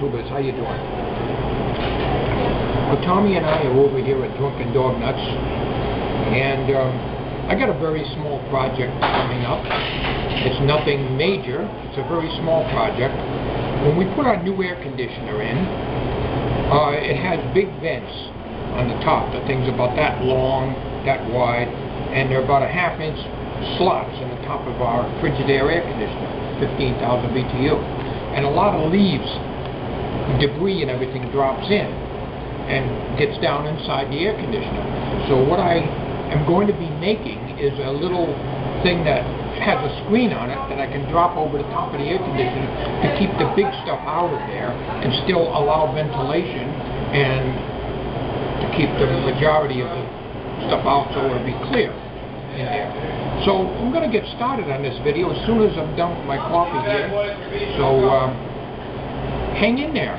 YouTubers, how you doing? Well, Tommy and I are over here at Drunken Dog Nuts, and I got a very small project coming up. It's nothing major, it's a very small project. When we put our new air conditioner in, it has big vents on the top. The thing's about that long, that wide, and they're about a half-inch slots in the top of our Frigidaire air conditioner, 15,000 BTU. And a lot of leaves, debris and everything drops in and gets down inside the air conditioner. So what I am going to be making is a little thing that has a screen on it that I can drop over the top of the air conditioner to keep the big stuff out of there and still allow ventilation and to keep the majority of the stuff out so it'll be clear in there. So I'm going to get started on this video as soon as I'm done with my coffee here. So hang in there.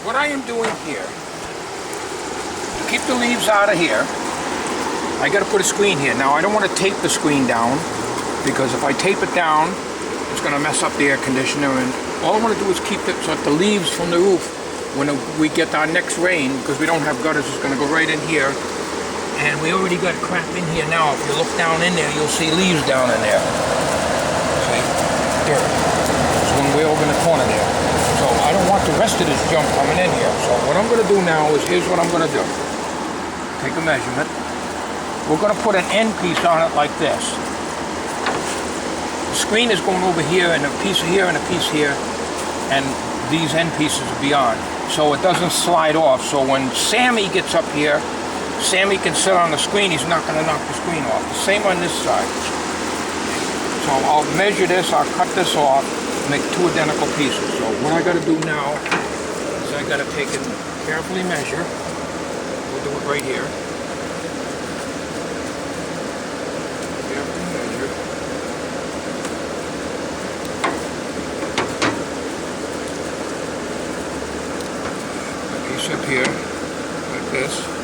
What I am doing here, to keep the leaves out of here, I got to put a screen here. Now I don't want to tape the screen down, because if I tape it down, it's going to mess up the air conditioner, and all I want to do is keep it so that the leaves from the roof, when we get our next rain, because we don't have gutters, it's going to go right in here. And we already got crap in here now. If you look down in there, you'll see leaves down in there. See? Dirt. There's one way over in the corner there. So I don't want the rest of this junk coming in here. So what I'm going to do now is, here's what I'm going to do. Take a measurement. We're going to put an end piece on it like this. The screen is going over here, and a piece here, and a piece here. And these end pieces will be on. So it doesn't slide off. So when Sammy gets up here, Sammy can sit on the screen, he's not going to knock the screen off. The same on this side. So I'll measure this, I'll cut this off, make two identical pieces. So what I got to do now is I got to take and carefully measure. We'll do it right here. Carefully measure. A piece up here, like this.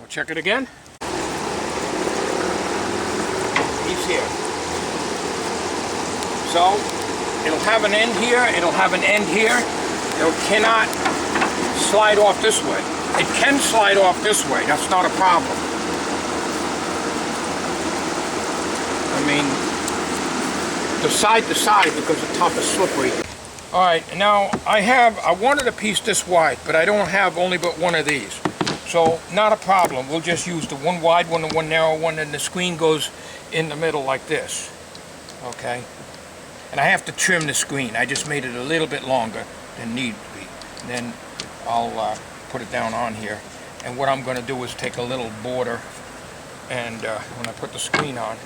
Check it again. He's here. So it'll have an end here, it'll have an end here. It cannot slide off this way. It can slide off this way, that's not a problem. I mean, the side to side, because the top is slippery. Alright, now I wanted a piece this wide, but I don't have only but one of these. So, not a problem. We'll just use the one wide one and one narrow one, and the screen goes in the middle like this. Okay? And I have to trim the screen. I just made it a little bit longer than need to be. And then I'll put it down on here. And what I'm going to do is take a little border, and when I put the screen on,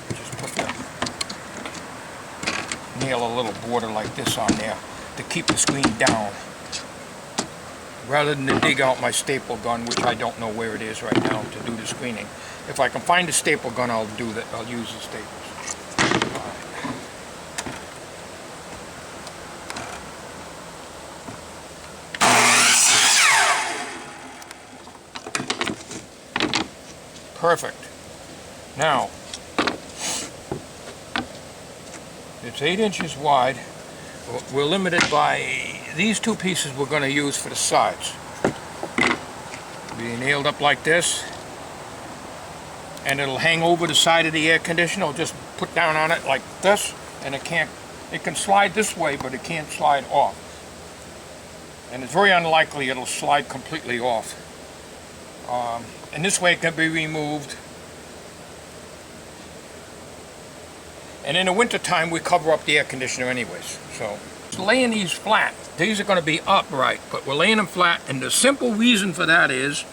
just nail a little border like this on there to keep the screen down, rather than to dig out my staple gun, which I don't know where it is right now, to do the screening. If I can find the staple gun, I'll do that. I'll use the staples. Perfect. Now, it's 8 inches wide. We're limited by these two pieces we're going to use for the sides. Be nailed up like this, and it'll hang over the side of the air conditioner. I'll just put down on it like this, and it can slide this way, but it can't slide off. And it's very unlikely it'll slide completely off. And this way it can be removed. And in the winter time we cover up the air conditioner anyways. So laying these flat, these are going to be upright, but we're laying them flat, and the simple reason for that is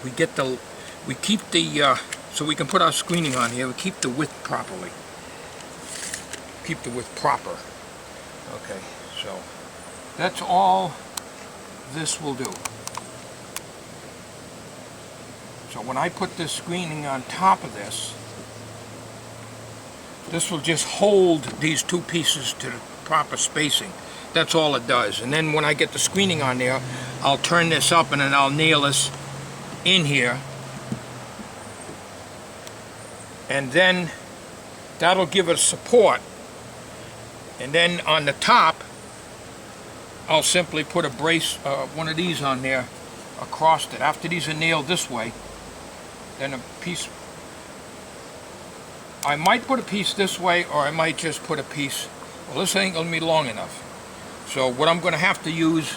we keep the so we can put our screening on here. We keep the width properly. Keep the width proper. Okay, so that's all this will do. So when I put this screening on top of this, this will just hold these two pieces to the proper spacing. That's all it does. And then when I get the screening on there, I'll turn this up and then I'll nail this in here. And then that'll give it support. And then on the top, I'll simply put a brace, one of these on there across it. After these are nailed this way, then a piece, I might put a piece this way, or I might just put a piece, well, this ain't gonna be long enough. So what I'm gonna have to use,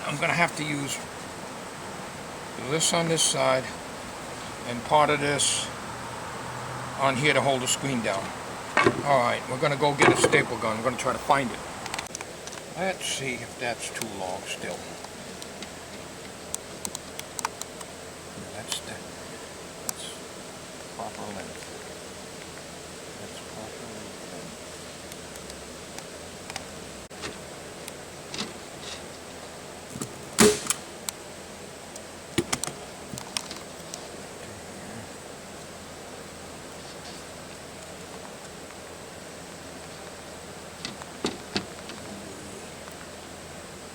I'm gonna have to use this on this side and part of this on here to hold the screen down. All right, we're gonna go get a staple gun. We're gonna try to find it. Let's see if that's too long still. That's proper length. That's proper length.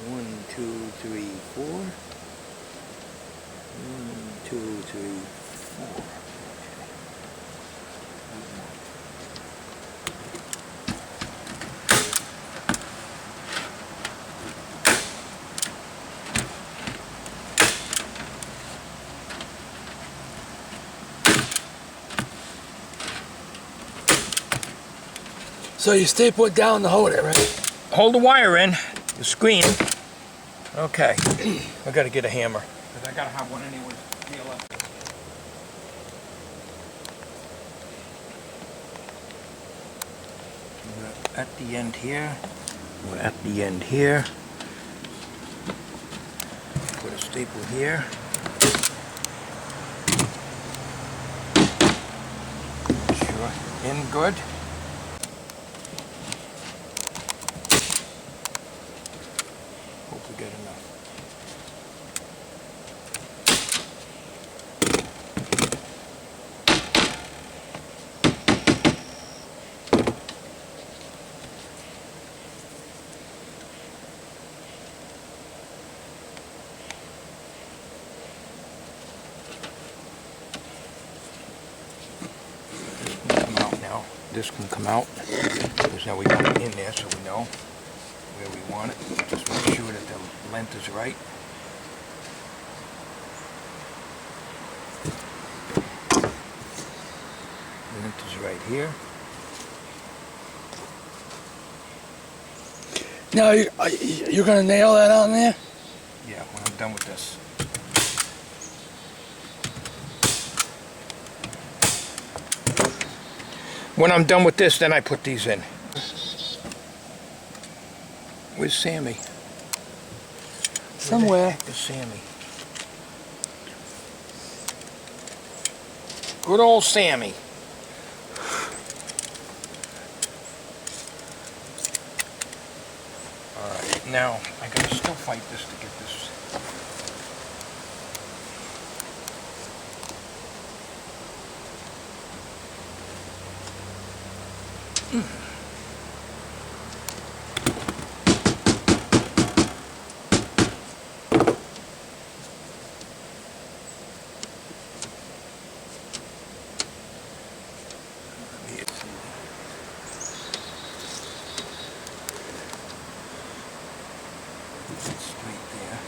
1, 2, 3, 4. 1, 2, 3, 4. So you staple it down to hold it, right? Hold the wire in, the screen. Okay, I gotta get a hammer, because I gotta have one anyway. Nail up. We're at the end here. We're at the end here. Put a staple here. Sure, in good. Hope we get enough. This can come out because now we got it in there, so we know where we want it. Just make sure that the length is right. The length is right here. Now you're gonna nail that on there? Yeah, when I'm done with this. When I'm done with this, then I put these in. Where's Sammy? Somewhere. Where the heck is Sammy? Good old Sammy. All right, now I gotta still fight this to get this. Straight there.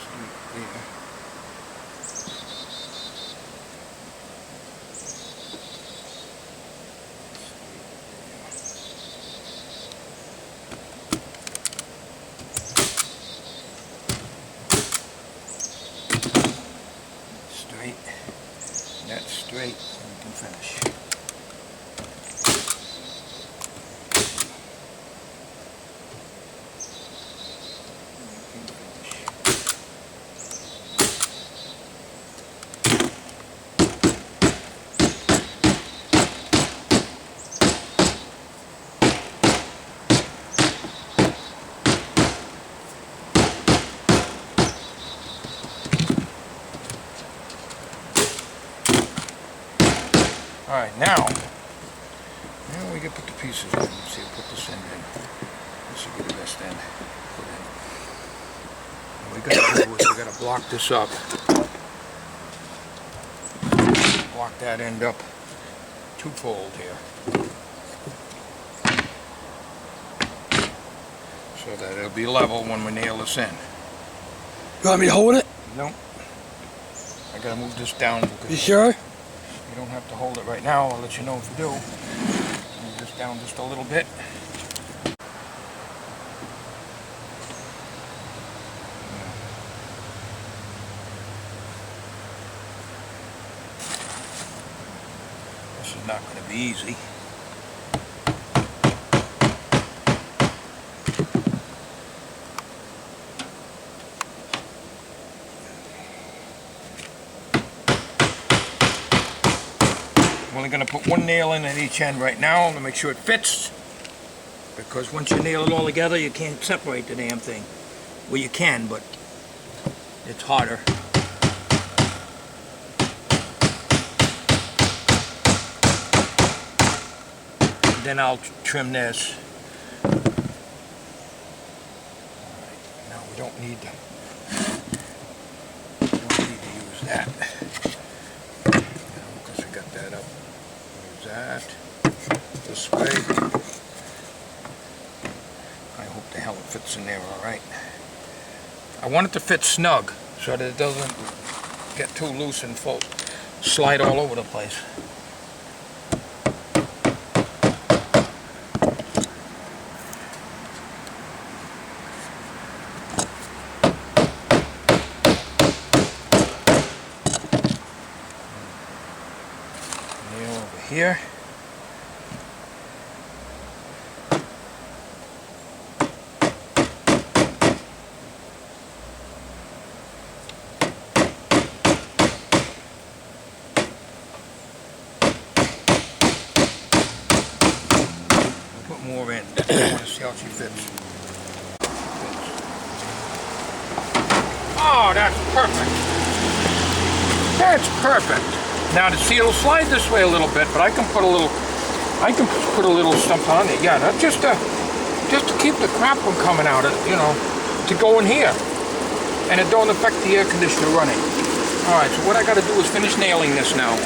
Straight there. Straight. That's straight, and we can finish. now we can put the pieces in. Let's see, put this end in. This will be the best end. Put in. What we gotta do is we gotta block this up. Block that end up twofold here. So that it'll be level when we nail this in. You want me to hold it? Nope. I gotta move this down. You sure? You don't have to hold it right now. I'll let you know if you do. Move this down just a little bit. This is not going to be easy. I'm only going to put one nail in at each end right now to make sure it fits, because once you nail it all together you can't separate the damn thing. Well, you can, but it's harder. Then I'll trim this. Alright, now we don't need to use that. Because we got that up. Use that this way. I hope the hell it fits in there alright. I want it to fit snug so that it doesn't get too loose and slide all over the place. Here. I'll put more in. I want to see how she fits. Oh, that's perfect. That's perfect. Now, see, it'll slide this way a little bit, but I can put a little stuff on it. Yeah, not just to keep the crap from coming out, you know, to go in here, and it don't affect the air conditioner running. All right, so what I got to do is finish nailing this now.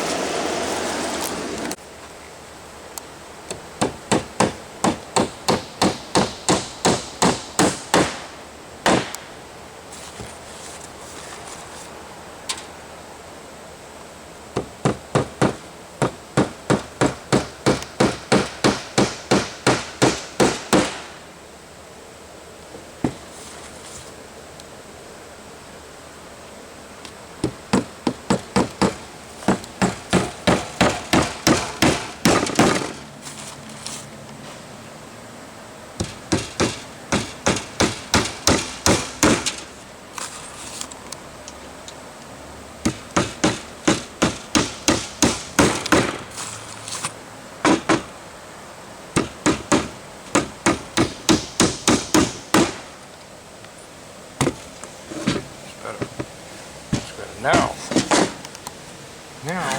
Now,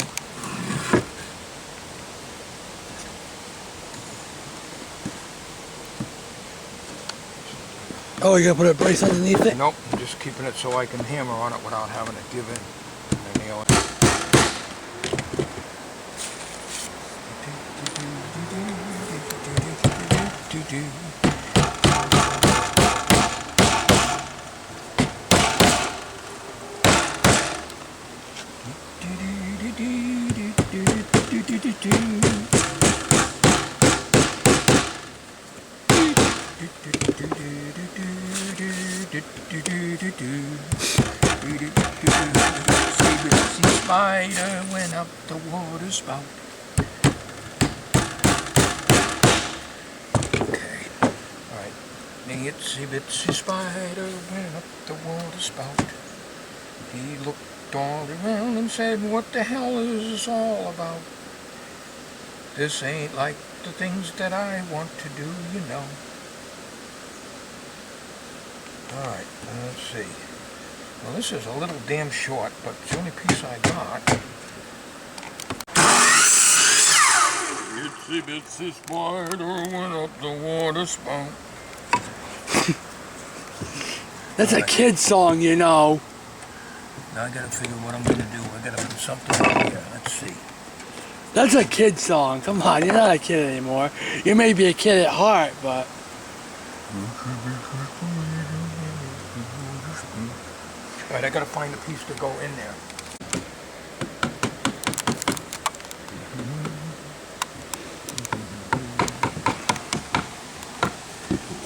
oh, you gotta put a brace underneath it? Nope, I'm just keeping it so I can hammer on it without having to give in and nail it. Spider went up the water spout. Okay, alright. The itsy bitsy spider went up the water spout. He looked all around and said, "What the hell is this all about? This ain't like the things that I want to do, you know." Alright, let's see. Well, this is a little damn short, but it's the only piece I got. Itsy bitsy spider went up the water spout. That's a kid song, you know. Now I gotta figure what I'm gonna do. I gotta put something in here. Let's see. That's a kid song. Come on, you're not a kid anymore. You may be a kid at heart, but... Alright, I gotta find a piece to go in there.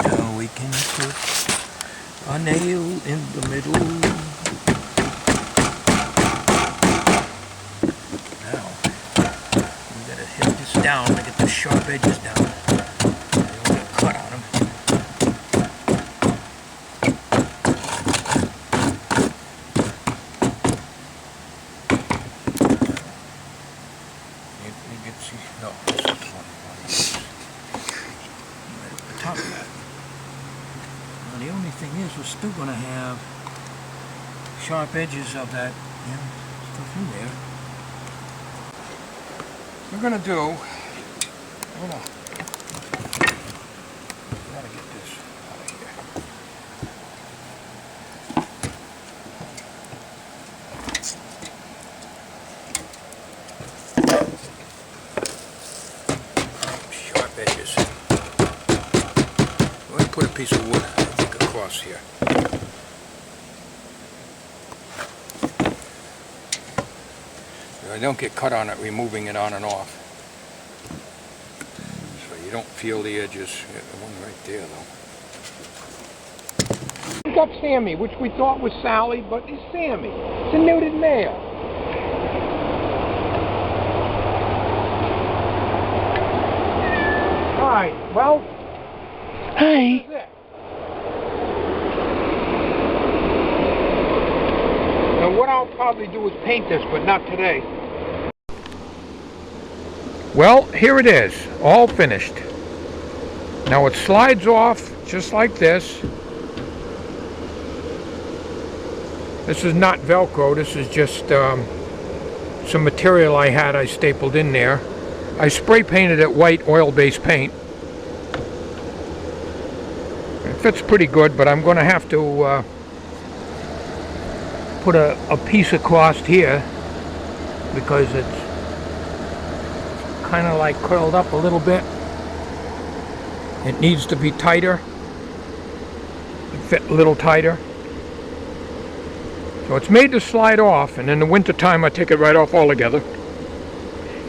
Now we can put a nail in the middle. Now, we gotta hit this down to get the sharp edges down. They don't get cut on them. No, this is the one I want to use. Right at the top of that. Now the only thing is, we're still going to have sharp edges of that, stuff in there. We're gonna do... Hold on. Gotta get this out of here. Sharp edges. I'm going to put a piece of wood, I think, across here. I don't get cut on it removing it on and off. So you don't feel the edges. Yeah, the one right there, though. We got Sammy, which we thought was Sally, but it's Sammy. It's a neutered male. Alright, well, Hey! that's it. Now what I'll probably do is paint this, but not today. Well, here it is, all finished. Now it slides off just like this. This is not Velcro, this is just some material I had I stapled in there. I spray painted it white oil-based paint. It fits pretty good, but I'm going to have to put a piece across here because it's kind of like curled up a little bit. It needs to be tighter. It fit a little tighter. So it's made to slide off, and in the winter time I take it right off altogether.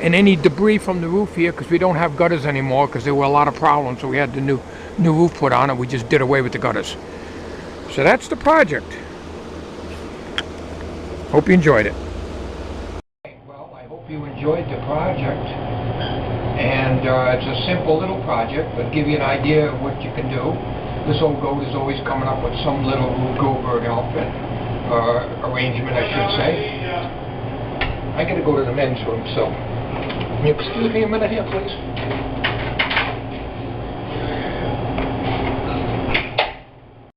And any debris from the roof here, because we don't have gutters anymore because there were a lot of problems, so we had the new roof put on and we just did away with the gutters. So that's the project. Hope you enjoyed it. Well, I hope you enjoyed the project. And it's a simple little project, but give you an idea of what you can do. This old goat is always coming up with some little Goldberg outfit, arrangement I should say. I gotta go to the men's room, so can you excuse me a minute here, please?